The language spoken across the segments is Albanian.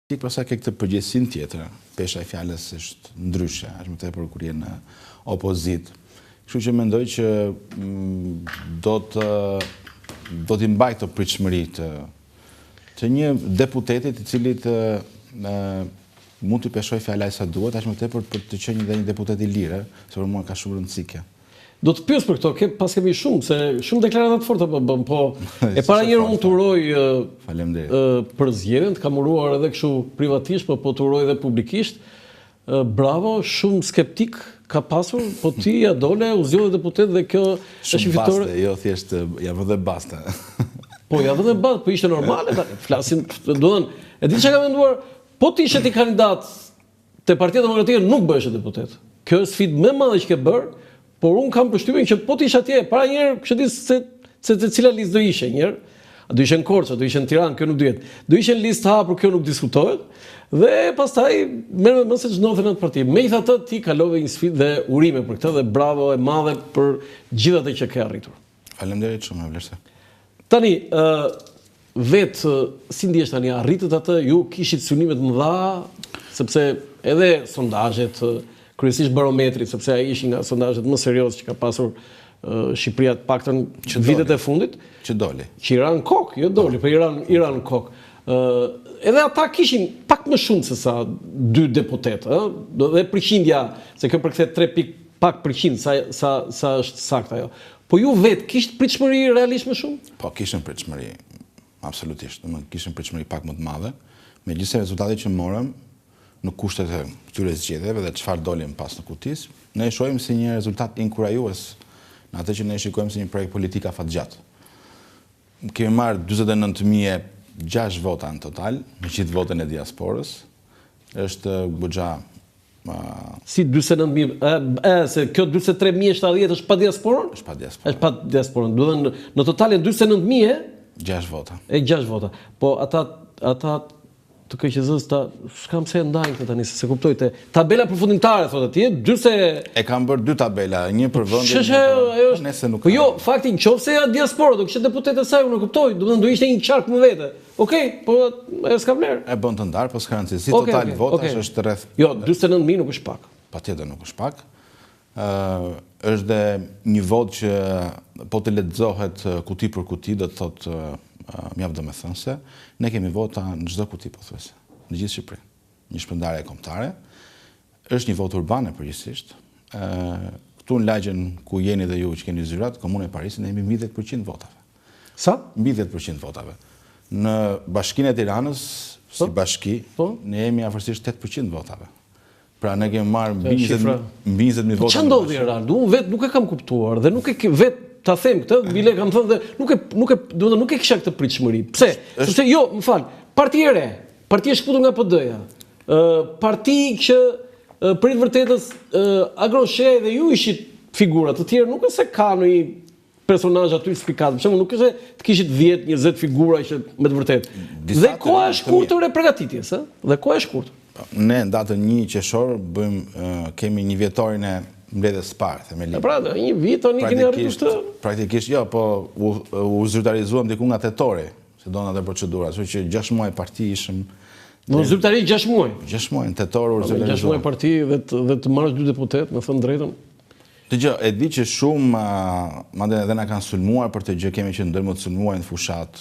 Pastaj ke këtë përgjegjësinë tjetër, pesha e fjalës është ndryshe, është më tepër kur je në opozit. Kështu që mendoj që do t'i mbaj këtë pritshmëri të një deputetit i cili mund t'i peshoj fjala sa duhet, aq më tepër për të qenë një deputet i lirë, se për mua ka shumë rëndësi kjo. Do të pyes për këto, pas kemi shumë deklarata të forta po bëm, po e para njëherë unë të uroj për zgjedhjen, të kam uruar edhe kështu privatisht, po të uroj edhe publikisht. Bravo, shumë skeptik ka pasur, po ti ja dole u zgjodhe deputet dhe kjo është fitore. Shumë baste, jo thjesht ja vë dhe basta. Po ja vë dhe basta, po ishte normale, flasim, do të thënë, e di çka ka menduar, po ti ishe ti kandidat te Partia Demokratike nuk bëhesh deputet. Kjo është sfidë më e madhe që ke bërë. Por unë kam përshtypjen që po të isha atje, para njerë kështë di se cila listë do ishe njerë, do ishe në Korçë, do ishe në Tiranë, kjo nuk duhet. Do ishe në listë hapur, kjo nuk diskutohet, dhe pastaj merr me se ç'ndodhte në atë parti. Megjithatë ti kalove një sfidë dhe urime për këtë dhe bravo e madhe për gjithë atë që ke arritur. Faleminderit shumë, vlerësoj. Tani, vetë si ndihesh tani, arritët atë, ju kishit synime të mëdha, sepse edhe sondazhet kryesisht barometrit, sepse ai ishin nga sondazhet më serioz që ka pasur Shqipëria të paktën vitet e fundit. Që doli. Që Iran kok, jo doli, po Iran kok. Edhe ata kishin pak më shumë se sa 2 deputetë, dhe përqindja, se kjo përkthet 3% sa është saktë ajo. Po ju vetë kishit pritshmëri realisht më shumë? Po kishim pritshmëri, absolutisht. Kishim pritshmëri pak më të madhe, megjithëse rezultatet që morëm në kushtet e këtyre zgjedhjeve dhe çfarë dolim pas në kutis, ne e shohim si një rezultat inkurajues në atë që ne shikojmë si një projekt politik afatgjatë. Kemi marrë 49.006 vota në total, me gjithë votën e diasporës. Është goxha si 49.000, se kjo 43.070 është pa diasporën? Është pa diasporën. Është pa diasporën. Do të në total janë 49.000 6 vota. 6 vota. Po ata të KQZ-s s'kam se ndajnë këtë tani, se kuptojte. Tabela përfundimtare, thotë atje, E kam bërë 2 tabela, një për vendin, nëse nuk. Po jo, fakti nëse ja diaspora, do kishte deputet e saj, unë kuptoj, do ishte një qark më vete. Okej, po s'ka vlerë. E bën të ndarë, po s'ka rëndësi. Si total votash është rreth. Jo, 49.000 nuk është pak. Patjetër nuk është pak. Është dhe një votë që po të lexohet kuti për kuti, do të thotë mjaft domethënëse, ne kemi vota në çdo kuti pothuajse, në gjithë Shqipërinë. Një shpërndarje kombëtare, është një votë urbane përgjithsisht. Këtu në lagjen ku jeni dhe ju që keni zyrat, Komuna e Parisit, ne jemi mbi 10% votave. Sa? Mbi 10% votave. Në Bashkinë e Tiranës, si bashki, ne jemi afërsisht 8% votave. Pra ne kemi marrë mbi 20.000 vota. Ç'a ndodhi Erald? Unë vetë nuk e kam kuptuar dhe nuk e vetë ta them këtë, bile kam thënë dhe nuk e kisha këtë pritshmëri. Pse? Sepse jo, më fal, parti e re, parti e shkputur nga PD-ja, parti që për të vërtetës Agroshe dhe ju ishit figura, të tjerë nuk është se ka një personazh aty spikat, për shembull nuk është se të kishit 10-20 figura që me të vërtetë. Dhe koha e shkurtër e përgatitjes, Dhe koha e shkurtër. Ne në datën 1 qershor kemi një vjetorin e mbledhjes së parë, themelit. Pra, një vit tani keni arritur të. Praktikisht jo, po u zyrtarizuam diku nga tetori, se dona dhe procedura, kështu që 6 muaj parti ishim. Në zyrtarisht 6 muaj. 6 muaj në tetor u zyrtarizuam. 6 muaj parti dhe të marrësh 2 deputet, me thënë drejtën. Dgjoj, e di që shumë madje edhe na kanë sulmuar për të gjë, kemi që ndërmjet sulmuar në fushat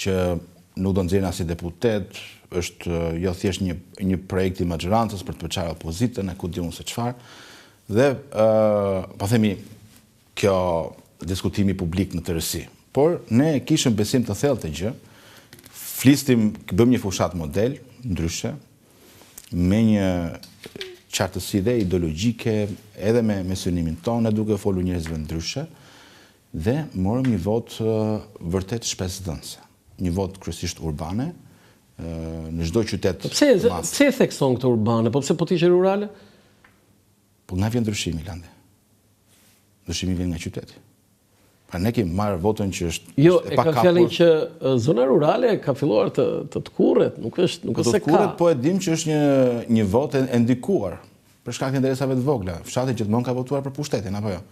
që nuk do nxjerrin as si deputet, është jo thjesht një projekt i maxhorancës për të përçarë opozitën, e ku diun se çfarë. Dhe, po themi, kjo diskutimi publik në tërësi. Por, ne kishëm besim të thellë të gjë, flistim, bëm një fushat model, ndryshe, me një qartësi dhe ideologjike, edhe me synimin tonë, duke folur njerëzve ndryshe, dhe morëm një votë vërtet shpesdhënëse. Një votë kryesisht urbane, në çdo qytet. Pse e thekson këtë urbane? Po pse po t'ishe rurale? Po nga vjen ndryshimi, Landi. Ndryshimi vjen nga qyteti. Pra ne kemi marrë votën që është jo, e ka fjalën që zona rurale ka filluar të kurret, nuk është se ka. Po e dim që është një votë e ndikuar për shkak të interesave të vogla. Fshati gjithmonë ka votuar për pushtetin, apo jo?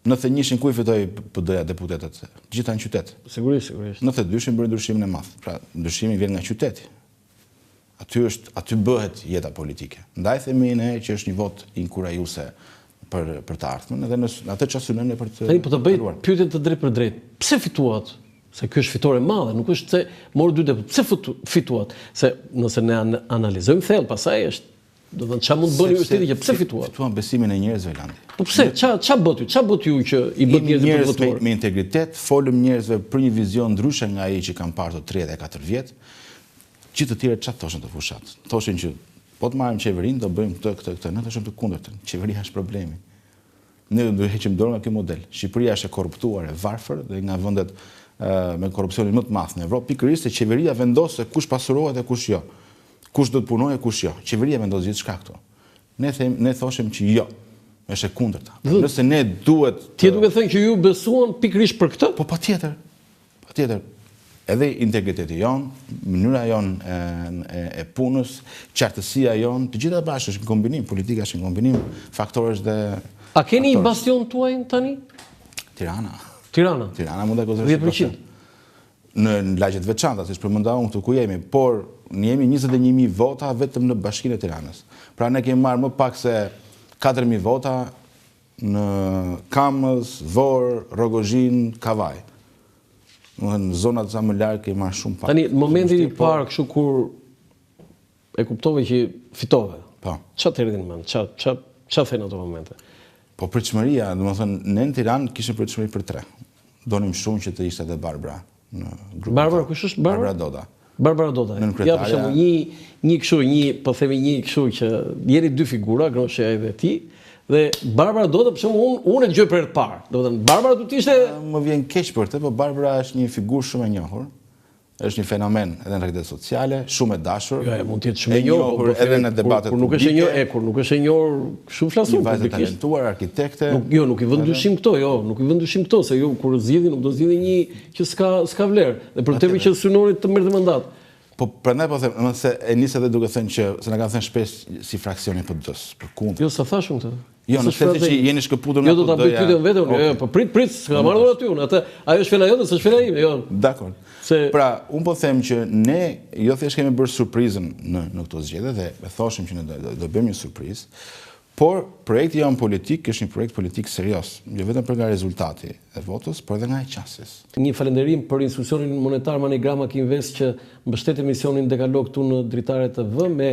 91-shin ku i fitoi PD-ja deputetët? Gjitha në qytet. Sigurisht. 92-shin bëri ndryshimin e madh. Pra ndryshimi vjen nga qyteti. Aty bëhet jeta politike. Ndaj themi ne që është një vot inkurajuese për të ardhmen, edhe në atë që synojmë për të. Po të bëj pyetje të drejtë për drejtë. Pse fituat? Se kjo është fitore e madhe, nuk është se morë 2 deputet. Pse fituat? Se nëse ne analizojmë thellë, pastaj është, do të thënë çfarë mund të bëni ju stëti që pse fituat? Fituan besimin e njerëzve Landi. Po pse? Ç'a bët ju? Ç'a bët ju që i bët njerëzve për votuar? Me integritet, folëm njerëzve për një vizion ndryshe nga ai që kanë parë të 3 dhe 4 vjet. Që të tjerë çfarë thoshin të fushat? Thoshin që po të marrim qeverinë do bëjmë këtë. Ne thoshim të kundërtën. Qeveria është problemi. Ne do heqim dorë nga ky model. Shqipëria është e korruptuar, e varfër dhe nga vendet me korrupsionin më të madh në Evropë, pikërisht se qeveria vendos se kush pasurohet e kush jo. Kush do të punojë e kush jo. Qeveria vendos gjithçka këtu. Ne thoshim që jo, është e kundërta. Nëse ne duhet Ti duhet të thënë që ju besuan pikërisht për këtë? Po patjetër. Edhe integriteti jon, mënyra jon e punës, qartësia jon, të gjitha bashkë është në kombinim, politika është në kombinim, faktorësh dhe A keni një bastion tuaj tani? Tirana mund të konsiderohet 10%. Në lagjet veçanta, siç përmenda unë këtu ku jemi, por ne jemi 21.000 vota vetëm në Bashkinë e Tiranës. Pra ne kemi marrë më pak se 4.000 vota në Kamës, Vorë, Rogozhin, Kavaj. Në zonat sa më larg kemi marrë shumë pak. Tani, në momentin i parë kështu kur e kuptove që fitove. Po. Ç'a të erdhi në mend? Ç'a thënë ato momente? Po pritshmëria, domethënë ne në Tiranë kishim pritshmëri për 3. Donim shumë që të ishte edhe Barbara në grupin. Barbara kush është Barbara? Barbara Doda. Ja, për shembull, një kështu, po themi një kështu që jeni 2 figura, Grosha edhe ti, dhe Barbara Doda, për shembull, unë e dëgjoj për herë të parë. Domethënë Barbara do të ishte më vjen keq për këtë, po Barbara është një figurë shumë e njohur. Është një fenomen edhe në rrjetet sociale, shumë e dashur. Jo, mund të jetë shumë e njohur edhe në debatet publike. Kur nuk është e njohur, shumë flasun publikisht. Një vajzë talentuar, arkitekte. Nuk i vën dyshim këto, se ju kur zgjidhni nuk do zgjidhni një që s'ka vlerë. Dhe për të që synonit të merrte mandat. Po prandaj po them, se e nis edhe duke thënë që se na kanë thënë shpesh si fraksioni PD-s, për kundër. Jo, sa thashun këtë. Jo, në sensin që jeni shkëputur nga PD-ja. Jo, do ta bëj pyetjen vetëm, jo, po prit, s'ka marrë dorë aty unë. Atë ajo është fjala jote, s'është fjala ime, jo. Dakor. Pra, unë po them që ne jo thjesht kemi bërë surprizën në këto zgjedhje dhe e thoshim që ne do bëjmë një surprizë, por projekti jon politik është një projekt politik serioz, jo vetëm për nga rezultati e votës, por edhe nga e qasjes. Një falënderim për institucionin monetar Manigrama Kinvest që mbështet emisionin Dekalog këtu në Dritare TV me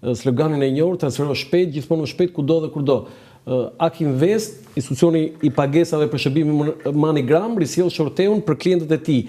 sloganin e njohur, transfero shpejt, gjithmonë shpejt, kudo dhe kurdo. Akinvest, institucioni i pagesave për shërbimi Manigram, risjell shorteun për klientët e tij.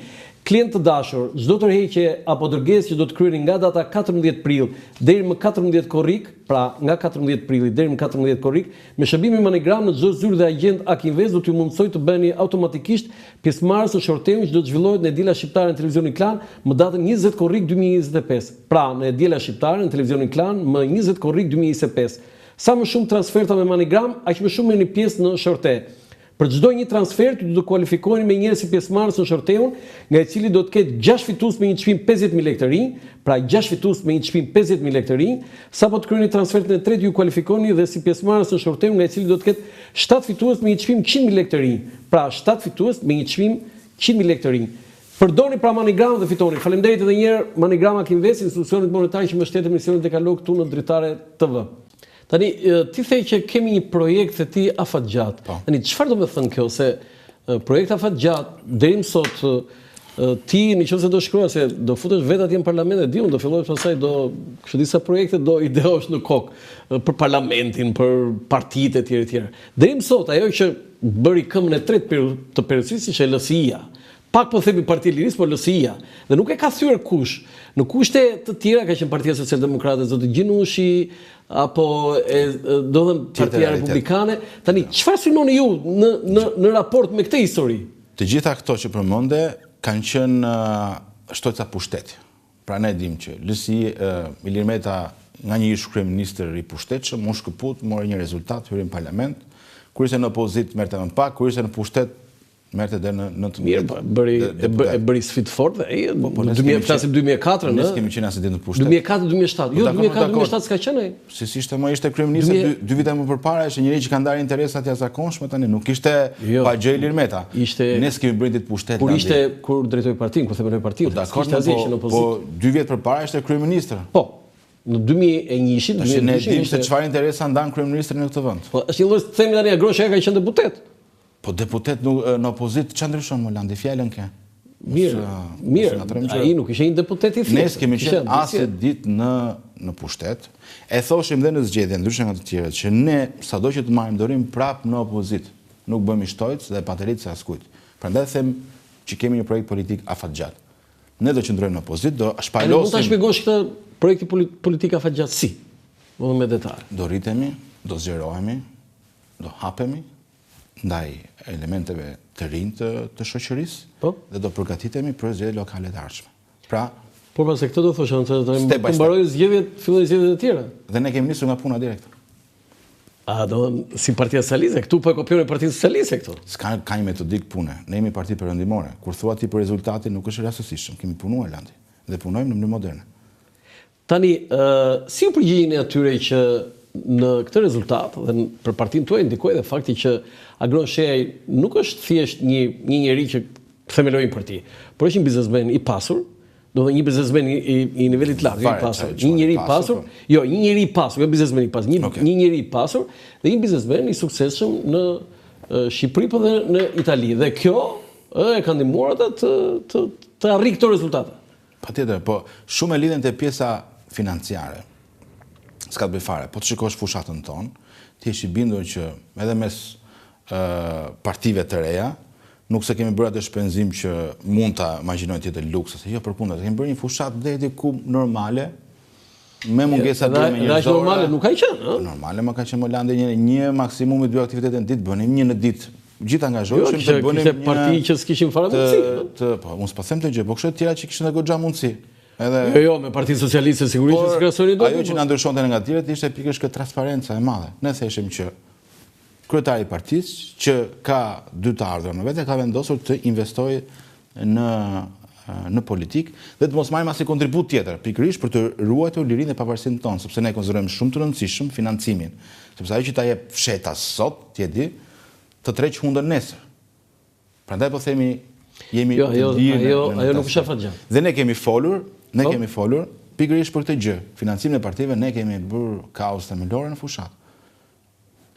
Klient të dashur, çdo tërheqje apo dërgesë që do të kryeni nga data 14 prill deri më 14 korrik, pra nga 14 prilli deri më 14 korrik, me shërbimi Manigram në çdo zyrë dhe agent Akinvest do t'ju mundsoj të bëheni automatikisht pjesëmarrës së shorteut që do të zhvillohet në Diela Shqiptare në Televizionin Klan më datën 20 korrik 2025. Pra, në Diela Shqiptare në Televizionin Klan më 20 korrik 2025. Sa më shumë transferta me Manigram, aq më shumë merrni pjesë në shorte. Për çdo një transfer ju do të kualifikoheni me njerëz si pjesëmarrës në shorteun, nga i cili do të ketë 6 fitues me një çmim 50.000 lekë të rinj, pra 6 fitues me një çmim 50.000 lekë të rinj, sapo të kryeni transfertin e tretë ju kualifikoni dhe si pjesëmarrës në shorteun, nga i cili do të ketë 7 fitues me një çmim 100.000 lekë të rinj, pra 7 fitues me një çmim 100.000 lekë të rinj. Përdorni pra Manigram dhe fitoni. Faleminderit edhe një herë Manigrama Kinvest, institucionit monetar që mbështet emisionin Dekalog këtu në Dritare TV. Tani, ti thej që kemi një projekt dhe ti afatgjat. Tani, çfarë do me thënë kjo? Se projekt afatgjat, deri më sot, ti në qoftë se do shkruaj, se do futesh vetë atje në parlament e di unë, do fillojsh pastaj kështu disa projekte do ideosh në kokë për parlamentin, për partitë e tjera. Deri më sot, ajo që bëri këmbën e tretë të periudhës ishte LSI-ja. Pak po themi Partia e Lirisë, por LSI-ja. Dhe nuk e ka thyer kush. Në kushte të tjera ka qenë Partia Socialdemokrate, zotë Gjinushi, apo do thënë Partia Republikane. Tani, çfarë synoni ju në raport me këtë histori? Të gjitha këto që përmende kanë qenë shtojca pushteti. Pra ne dim që LSI, Ilir Meta nga një ish kryeministër i pushtetshëm, u shkëput, mori një rezultat, hyri në parlament, kur ishte në opozit merrte më pak, kur ishte në pushtet merrte deri në 19. Mirë, e bëri sfidë fortë dhe flasim 2004, ne kemi qenë asnjë ditë në pushtet. 2004-2007. Jo, 2004-2007 s'ka qenë ai. Si ishte më ishte kryeministër 2 vite më përpara, ishte njëri që ka ndarë interesat e jashtëzakonshme tani, nuk ishte pa gjë Ilir Meta. Ne s'kemi bërë ditë pushtet. Kur ishte kur drejtoi partinë, kur themeloi partinë. Po 2 vjet përpara ishte kryeministër. Po. Në 2001-shin, Tash ne dim se çfarë interesa ndan kryeministri në këtë vend. Po është një lloj themi tani Agrosha ka qenë deputet. Po deputet në opozitë ç'a ndryshon më Landi fjalën ke? Mirë, ai nuk ishte një deputet i thjeshtë. Ne s'kemi qenë asë ditë në pushtet, e thoshim dhe në zgjedhje, ndryshe nga të tjerët, që ne, sado që të marrim dorim prapë në opozit, nuk bëmi shtojtës dhe paterit se askujt. Prandaj them që kemi një projekt politik afatgjat. Ne do qëndrojmë në opozit, do shpajlosim... Mund ta shpjegosh këtë projekti politik afatgjat si? Më me detaj. Do rritemi, do zgjerohemi, do hapemi ndaj elementeve të rinj të shoqërisë dhe do përgatitemi për zgjedhje lokale të ardhshme. Pra, por pas se këtë do thoshë, të mbarojë zgjedhjet, fillojnë zgjedhjet e tjera. Dhe ne kemi nisur nga puna direkte. Si Partia Socialiste, këtu po e kopjoni Partinë Socialiste këtu. Ka një metodik pune. Ne jemi parti perëndimore. Kur thua ti për rezultatin nuk është rastësishëm. Kemi punuar Landi dhe punojmë në mënyrë moderne. Tani, si u përgjigjeni atyre që në këtë rezultat dhe për partinë tuaj ndikoi dhe fakti që Agron Sheaj nuk është thjesht një njerëz që themeloi një parti, por është një biznesmen i pasur, do të thonë një biznesmen i nivelit lartë, i pasur, një njerëz i pasur, jo, një njerëz i pasur, jo biznesmen i pasur, një njerëz i pasur dhe një biznesmen i suksesshëm në Shqipëri po dhe në Itali. Dhe kjo e ka ndihmuar atë të arrijë këto rezultate. Patjetër, po shumë e lidhen te pjesa financiare. S'ka të bëj fare, po të shikosh fushatën tonë, ti je i bindur që edhe mes partive të reja, nuk se kemi bërë atë shpenzim që mund ta imagjinojnë tjetër luks, se jo përkundër, kemi bërë një fushat deri ku normale, me mungesa të me njerëzore. Normale nuk ka qenë, ëh? Normale më ka qenë Molandi një maksimumi 2 aktivitete në ditë, bënim një në ditë. Gjithë angazhoheshim të bënim një parti që s'kishin fare mundësi. Po, unë s'po them të gjë, po kështu të tjera që kishin goxha mundësi. Jo, me Partinë Socialiste sigurisht që s'krahasoni dot. Ajo që na ndryshonte nga të tjerët ishte pikërisht këtë transparenca e madhe. Ne theshim që kryetari i partisë që ka 2 të ardhura në vetë ka vendosur të investojë në politikë dhe të mos marrim asnjë kontribut tjetër, pikërisht për të ruajtur lirinë dhe pavarësinë tonë, sepse ne konsiderojmë shumë të rëndësishëm financimin, sepse ajo që ta jep fshetas sot, ti e di, të treq hundën nesër. Prandaj po themi jemi të lirë. Ajo nuk është afatgjat. Dhe ne kemi folur pikërisht për këtë gjë. Financimin e partive ne kemi bërë kaos themelore në fushat.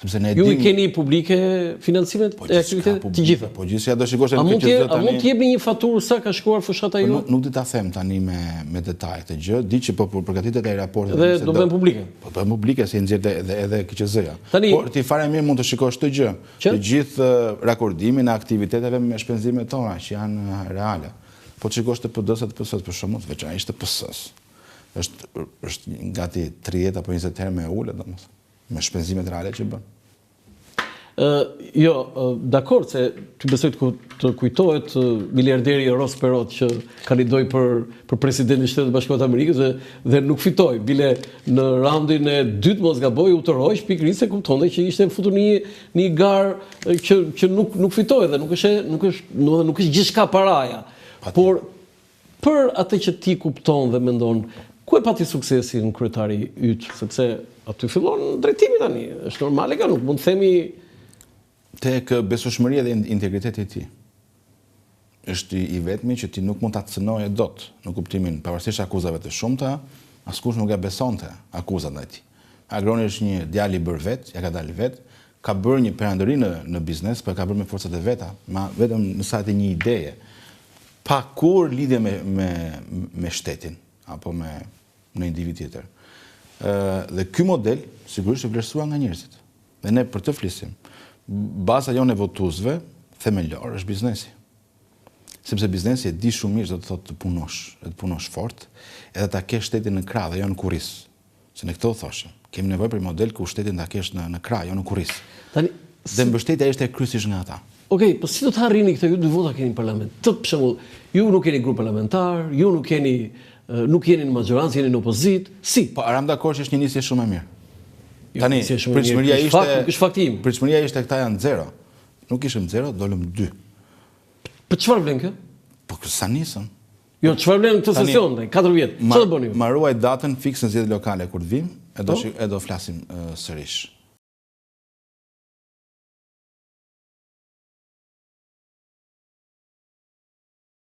Ju i keni publike financimet e aktivitetet të gjitha? Po gjithë, do shikosh A mund të jepni një faturë sa ka shkuar fushata ju? Nuk di ta them tani me detaj këtë gjë, di që po përgatitet ai raporti. Dhe do bëjmë publike? Po bëjmë publike se i nxjerr edhe KQZ-ja. Por ti fare mirë mund të shikosh këtë gjë. Të gjithë rakordimin e aktiviteteve me shpenzimet tona që janë reale. Po të shikosh të PD-s të PS-s për shkakun, veçanërisht të PS-s. Është gati 30 apo 20 herë më e ulët, domethënë, me shpenzimet reale që bën. Jo, dakord se ty besoj të kujtohet miliarderi Ross Perot që kandidoi për presidentin e Shtetit Bashkuar të Amerikës dhe nuk fitoi. Bile në raundin e dytë mos gaboj u tërhoq pikërisht se kuptonte që ishte futur në një garë që nuk fitoi dhe nuk është gjithçka paraja. Por për atë që ti kupton dhe mendon, ku e pati suksesin kryetari yt, sepse aty fillon drejtimi tani, është normale ka, nuk mund të themi tek besueshmëria dhe integriteti i tij. Është i vetmi që ti nuk mund ta cënoje dot, në kuptimin pavarësisht akuzave të shumta, askush nuk e besonte akuzat ndaj tij. Agroni është një djalë i bër vet, ja ka dalë vet, ka bërë një perandëri në biznes, por ka bërë me forcat e veta, vetëm në sa të një ideje, pa kur lidhje me shtetin apo me individ tjetër. Dhe ky model sigurisht është vlerësuar nga njerëzit. Dhe ne për të flisim. Baza jonë e votuesve themelor është biznesi. Sepse biznesi e di shumë mirë do të thotë të punosh fort, edhe ta kesh shtetin në krah dhe jo në kurriz. Se ne këto thoshim. Kemi nevojë për model ku shtetin ta kesh në krah, jo në kurriz. Dhe mbështetja ishte kryesisht nga ata. Okej, po si do të arrini këtë? Ju 2 vota keni në parlament. Për shembull, ju nuk keni grup parlamentar, ju nuk jeni në maggjorancë, jeni në opozit. Si? Po Aram dakord që është një nisje shumë e mirë. Tani, pritshmëria ishte këta janë 0. Nuk ishim 0, dolëm 2. Për çfarë vlen kjo? Po sa nisëm. Jo, çfarë vlen këtë sesion, 4 vjet. Çfarë do bëni? Ma ruaj datën fikse në zgjedhjet lokale kur të vim, e do flasim sërish.